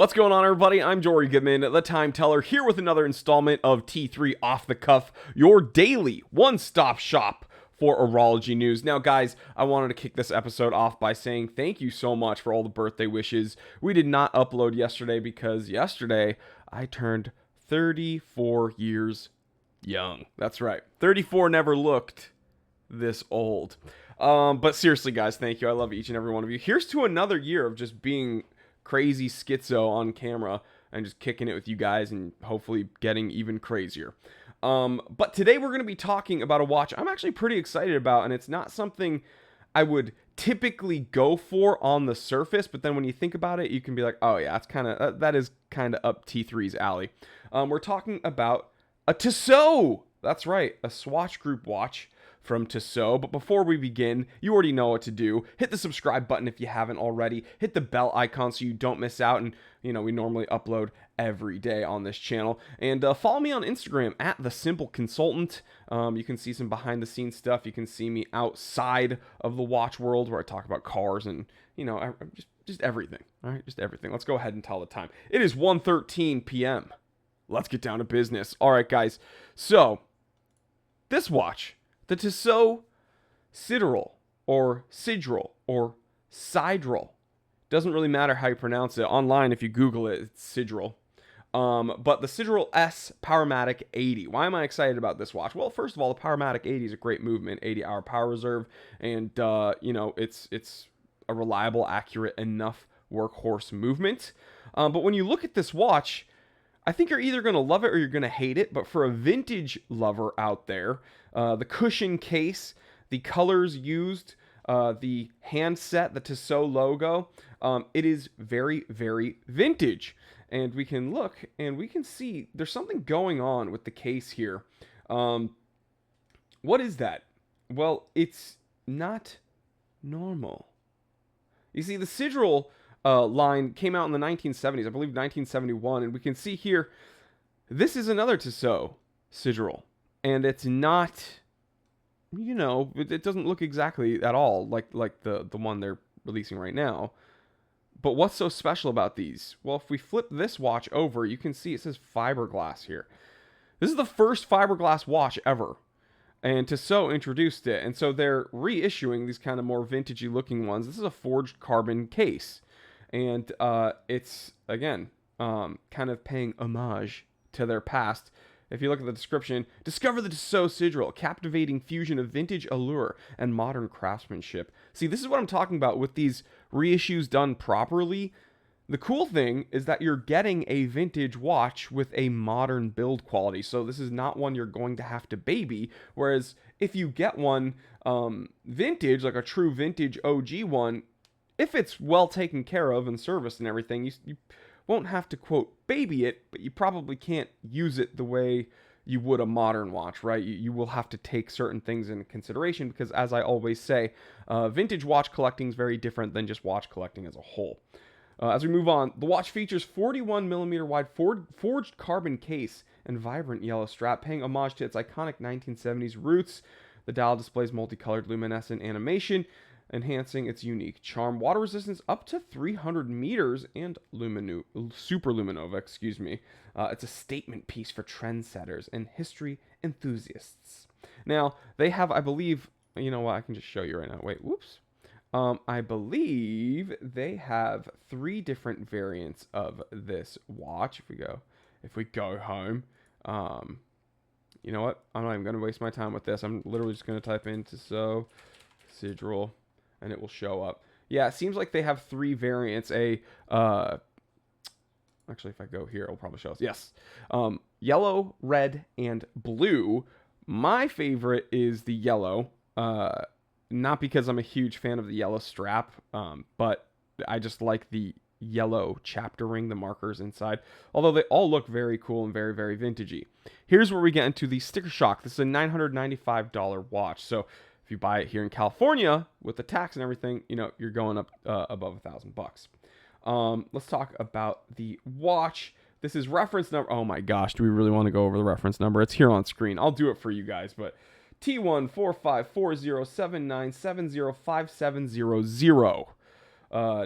What's going on, everybody? I'm Jory Goodman, the Time Teller, here with another installment of T3 Off the Cuff, your daily one-stop shop for horology news. Now, guys, I wanted to kick this episode off by saying thank you so much for all the birthday wishes. We did not upload yesterday because yesterday I turned 34 years young. That's right. 34 never looked this old. But seriously, guys, thank you. I love each and every one of you. Here's to another year of just being crazy schizo on camera and just kicking it with you guys and hopefully getting even crazier. But today we're going to be talking about a watch I'm actually pretty excited about, and it's not something I would typically go for on the surface, but then when you think about it, you can be like, oh yeah, that is kind of up T3's alley. We're talking about a Tissot. That's right, a Swatch Group watch from Tissot. But before we begin, you already know what to do. Hit the subscribe button if you haven't already. Hit the bell icon so you don't miss out. And, you know, we normally upload every day on this channel. And follow me on Instagram at The Simple Consultant. You can see some behind the scenes stuff. You can see me outside of the watch world where I talk about cars and, you know, just everything. All right, just everything. Let's go ahead and tell the time. It is 1:13 p.m. Let's get down to business. All right, guys. So, this watch, the Tissot Sideral or Sideral. Doesn't really matter how you pronounce it. Online, if you Google it, it's Sideral. But the Sideral S Powermatic 80. Why am I excited about this watch? Well, first of all, the Powermatic 80 is a great movement, 80-hour power reserve, and you know, it's a reliable, accurate enough workhorse movement. But when you look at this watch, I think you're either going to love it or you're going to hate it. But for a vintage lover out there, the cushion case, the colors used, the handset, the Tissot logo, it is very, very vintage. And we can look and we can see there's something going on with the case here. What is that? Well, it's not normal. You see, the Sideral line came out in the 1970s, I believe 1971, and we can see here, this is another Tissot Sideral, and it's not, you know, it doesn't look exactly at all like the one they're releasing right now. But what's so special about these? Well, if we flip this watch over, you can see it says fiberglass here. This is the first fiberglass watch ever, and Tissot introduced it, and so they're reissuing these kind of more vintagey looking ones. This is a forged carbon case. And it's, again, kind of paying homage to their past. If you look at the description, discover the Tissot Sideral, a captivating fusion of vintage allure and modern craftsmanship. See, this is what I'm talking about with these reissues done properly. The cool thing is that you're getting a vintage watch with a modern build quality. So this is not one you're going to have to baby. Whereas if you get one vintage, like a true vintage OG one, if it's well taken care of and serviced and everything, you won't have to, quote, baby it, but you probably can't use it the way you would a modern watch, right? You will have to take certain things into consideration because, as I always say, vintage watch collecting is very different than just watch collecting as a whole. As we move on, the watch features 41mm wide forged carbon case and vibrant yellow strap, paying homage to its iconic 1970s roots. The dial displays multicolored luminescent animation, enhancing its unique charm. Water resistance up to 300 meters and super luminova, excuse me. It's a statement piece for trendsetters and history enthusiasts. Now, they have, I believe, you know what, I can just show you right now. Wait, whoops. I believe they have 3 different variants of this watch. If we go home, you know what? I'm not even going to waste my time with this. I'm literally just going to type in Tissot Sideral, and it will show up. Yeah, it seems like they have 3 variants. Actually, if I go here, it'll probably show us. Yes. Yellow, red, and blue. My favorite is the yellow. Not because I'm a huge fan of the yellow strap, but I just like the yellow chapter ring, the markers inside. Although they all look very cool and very, very vintagey. Here's where we get into the sticker shock. This is a $995 watch. So if you buy it here in California with the tax and everything, you know, you're going up above $1,000. Let's talk about the watch. This is reference number. Oh my gosh, do we really want to go over the reference number? It's here on screen. I'll do it for you guys, but T1454079705700.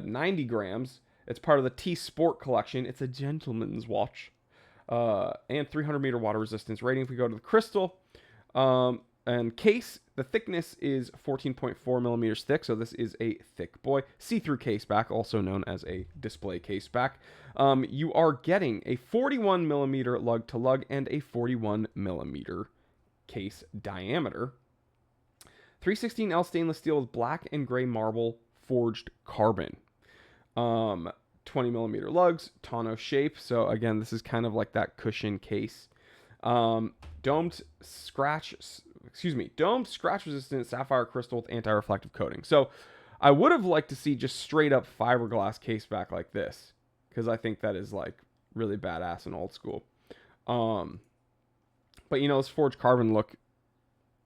90 grams. It's part of the T-Sport collection. It's a gentleman's watch. And 300-meter water resistance rating. If we go to the crystal, and case, the thickness is 14.4 millimeters thick, so this is a thick boy. See-through case back, also known as a display case back. You are getting a 41 millimeter lug to lug and a 41 millimeter case diameter. 316L stainless steel with black and gray marble forged carbon. 20 millimeter lugs, tonneau shape. So again, this is kind of like that cushion case. Domed scratch resistant sapphire crystal with anti-reflective coating. So I would have liked to see just straight up fiberglass case back like this, because I think that is like really badass and old school. But you know, this forged carbon look,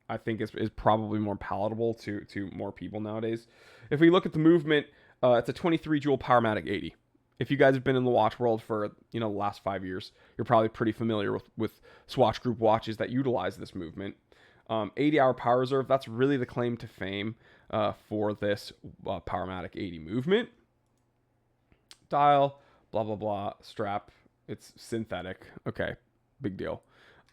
I think is probably more palatable to more people nowadays. If we look at the movement, it's a 23 joule Powermatic 80. If you guys have been in the watch world for, you know, the last 5 years, you're probably pretty familiar with Swatch Group watches that utilize this movement. 80-hour power reserve, that's really the claim to fame for this Powermatic 80 movement. Dial, blah, blah, blah, strap, it's synthetic. Okay, big deal.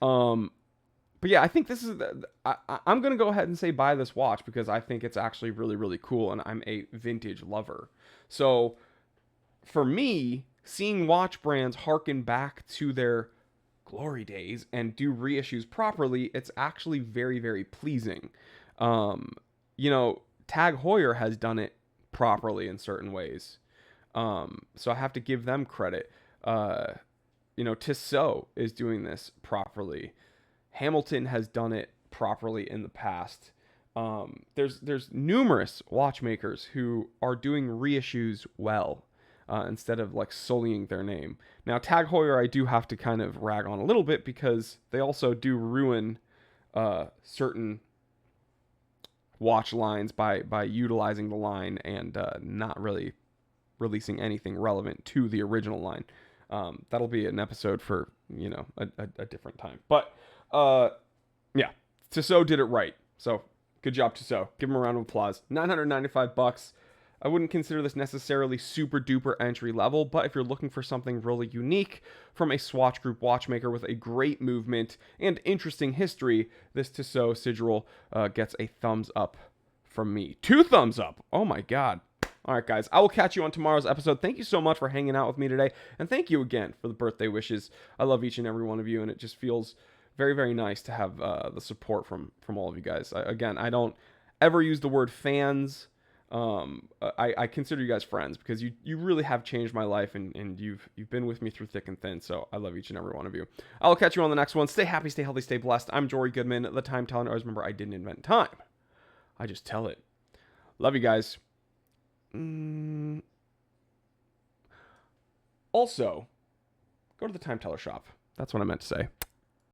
But yeah, I think this is, I'm going to go ahead and say buy this watch because I think it's actually really, really cool, and I'm a vintage lover. So for me, seeing watch brands harken back to their glory days and do reissues properly, it's actually very, very pleasing. You know, Tag Heuer has done it properly in certain ways. So I have to give them credit. You know, Tissot is doing this properly. Hamilton has done it properly in the past. There's numerous watchmakers who are doing reissues well. Instead of like sullying their name. Now, Tag Heuer, I do have to kind of rag on a little bit because they also do ruin certain watch lines by utilizing the line and not really releasing anything relevant to the original line. That'll be an episode for, you know, a different time. But yeah, Tissot did it right. So good job, Tissot. Give them a round of applause. $995. I wouldn't consider this necessarily super duper entry level, but if you're looking for something really unique from a Swatch Group watchmaker with a great movement and interesting history, this Tissot Sigil gets a thumbs up from me. 2 thumbs up. Oh my God. All right, guys, I will catch you on tomorrow's episode. Thank you so much for hanging out with me today, and thank you again for the birthday wishes. I love each and every one of you, and it just feels very, very nice to have the support from all of you guys. Again, I don't ever use the word fans. I consider you guys friends because you really have changed my life, and you've been with me through thick and thin. So I love each and every one of you. I'll catch you on the next one. Stay happy, stay healthy, stay blessed. I'm Jory Goodman, the Time Teller. Always remember, I didn't invent time. I just tell it. Love you guys. Also, go to the Time Teller shop. That's what I meant to say.